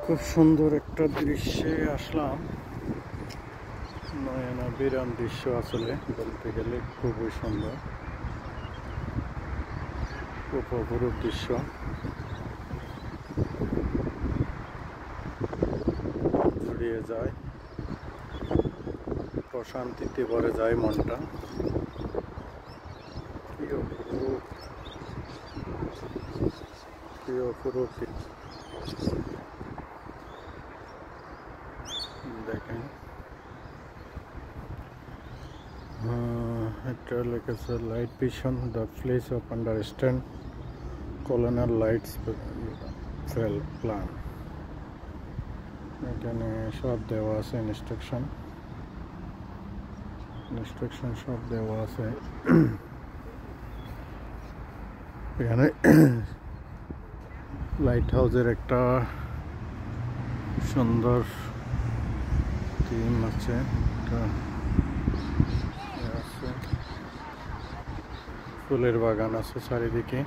খুব সুন্দর একটা দৃশ্যে আসলাম। নয়না বিরাম দৃশ্য, আসলে বলতে গেলে খুবই সুন্দর, খুব অপরূপ দৃশ্য। জুড়িয়ে যায়, প্রশান্তিতে ভরে যায় মনটা। কি অপরূপ, কি অপরূপ দেখেন। এটা লেখেছে light vision, the place of understand colonial lights fail plan. এখানে সব দেওয়া আছে, ইনস্ট্রাকশন সব দেওয়া আছে। এখানে লাইট হাউসের একটা সুন্দর থিম আছে, ফুলের বাগান আছে চারিদিকে,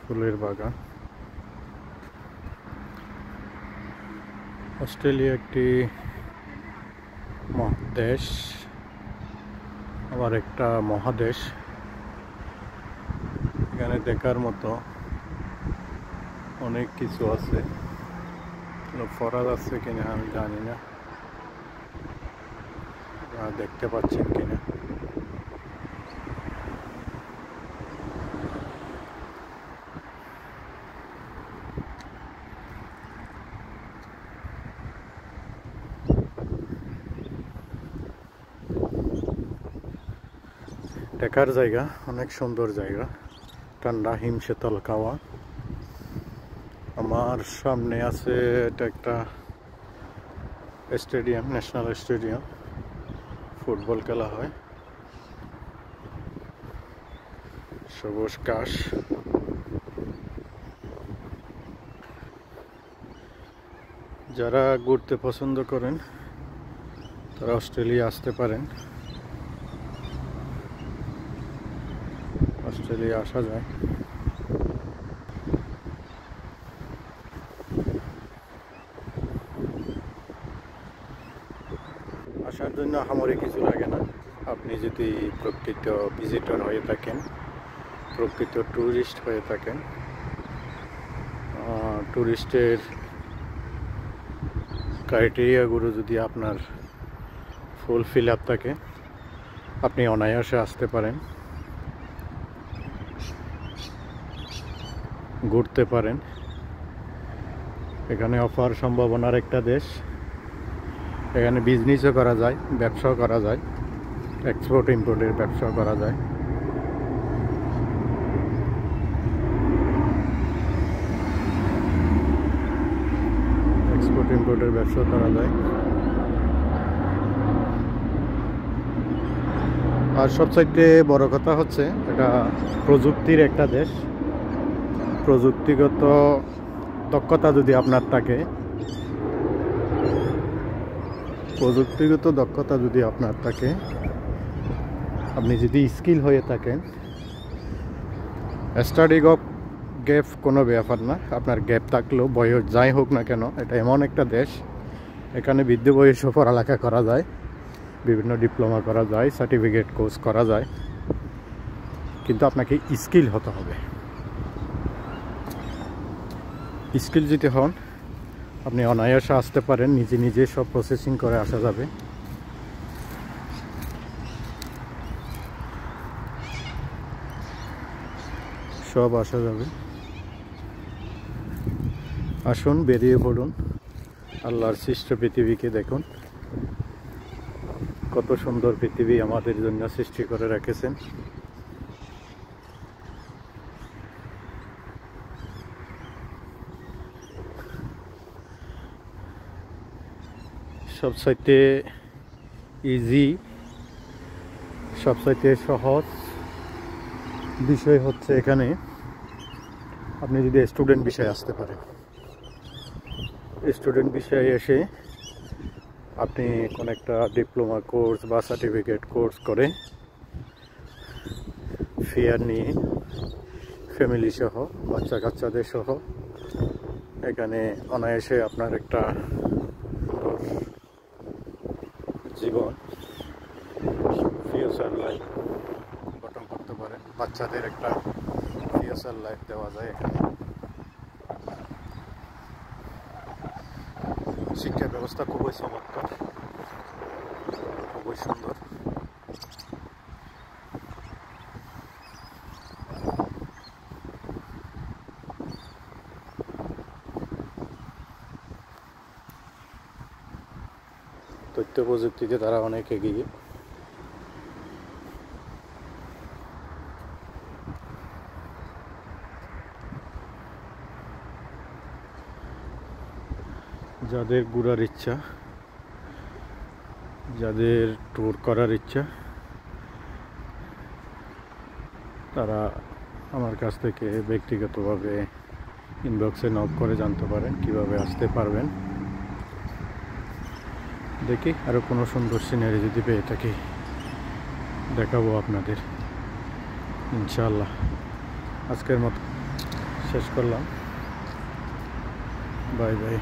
ফুলের বাগান। অস্ট্রেলিয়া একটি দেশ, আবার একটা মহাদেশ। এখানে দেখার মতো অনেক কিছু আছে, ফরাজ আছে কিনা আমি জানি না, দেখতে পাচ্ছেন কিনা। দেখার জায়গা, অনেক সুন্দর জায়গা, ঠান্ডা হিমশীতল খাওয়া। আমার সামনে আছে এটা একটা স্টেডিয়াম, ন্যাশনাল স্টেডিয়াম, ফুটবল খেলা হয়। সবুজ ঘাস, যারা ঘুরতে পছন্দ করেন তারা অস্ট্রেলিয়া আসতে পারেন। অস্ট্রেলিয়া আসা যায়। আসার জন্য আহামরি কিছু লাগে না। আপনি যদি প্রকৃত ভিজিটর হয়ে থাকেন, প্রকৃত ট্যুরিস্ট হয়ে থাকেন, ট্যুরিস্টের ক্রাইটেরিয়াগুলো যদি আপনার ফুলফিল আপ থাকে, আপনি অনায়াসে আসতে পারেন, ঘুরতে পারেন। এখানে অফার সম্ভাবনার একটা দেশ। এখানে বিজনেসও করা যায়, ব্যবসাও করা যায়, এক্সপোর্ট ইম্পোর্টের ব্যবসাও করা যায়। এক্সপোর্ট ইম্পোর্টের ব্যবসা করা যায়। আর সবচাইতে বড় কথা হচ্ছে এটা প্রযুক্তির একটা দেশ। প্রযুক্তিগত দক্ষতা যদি আপনার থাকে, আপনি যদি স্কিল হয়ে থাকেন, স্টাডি গ্যাপ কোনো ব্যাপার না। আপনার গ্যাপ থাকলেও বয়স যাই হোক না কেন, এটা এমন একটা দেশ, এখানে বৃদ্ধ বয়সে পড়ালেখা করা যায়, বিভিন্ন ডিপ্লোমা করা যায়, সার্টিফিকেট কোর্স করা যায়, কিন্তু আপনাকে স্কিল হতে হবে। স্কিল যদি হন, আপনি অনায়াসে আসতে পারেন, নিজে নিজে সব প্রসেসিং করে আসা যাবে। সব আসা যাবে। আসুন, বেরিয়ে পড়ুন, আল্লাহর সৃষ্ট পৃথিবীকে দেখুন। কত সুন্দর পৃথিবী আমাদের জন্য সৃষ্টি করে রেখেছেন। সবচাইতে ইজি, সবচাইতে সহজ বিষয় হচ্ছে এখানে আপনি যদি স্টুডেন্ট বিষয়ে আসতে পারেন। স্টুডেন্ট বিষয়ে এসে আপনি কোন একটা ডিপ্লোমা কোর্স বা সার্টিফিকেট কোর্স করে ফ্যামিলি সহ বাচ্চা কাচ্চাদের সহ এখানে অনায়াসে আপনার একটা জীবন ফিউচার লাইফ গঠন করতে পারেন। বাচ্চাদের একটা ফিউচার লাইফ দেওয়া যায় এখানে। শিক্ষা ব্যবস্থা খুবই চমৎকার, খুবই সুন্দর। তথ্য প্রযুক্তিতে তারা অনেক এগিয়ে। যাদের ঘোরার ইচ্ছা, যাদের ট্যুর করার ইচ্ছা, তারা আমার কাছ থেকে ব্যক্তিগতভাবে ইনবক্সে নক করে জানতে পারেন কিভাবে আসতে পারবেন। দেখি আরও কোনো সুন্দর সিনারি যদি পেয়ে থাকি দেখাবো আপনাদের ইনশাআল্লাহ। আজকের মতো শেষ করলাম। Bye bye.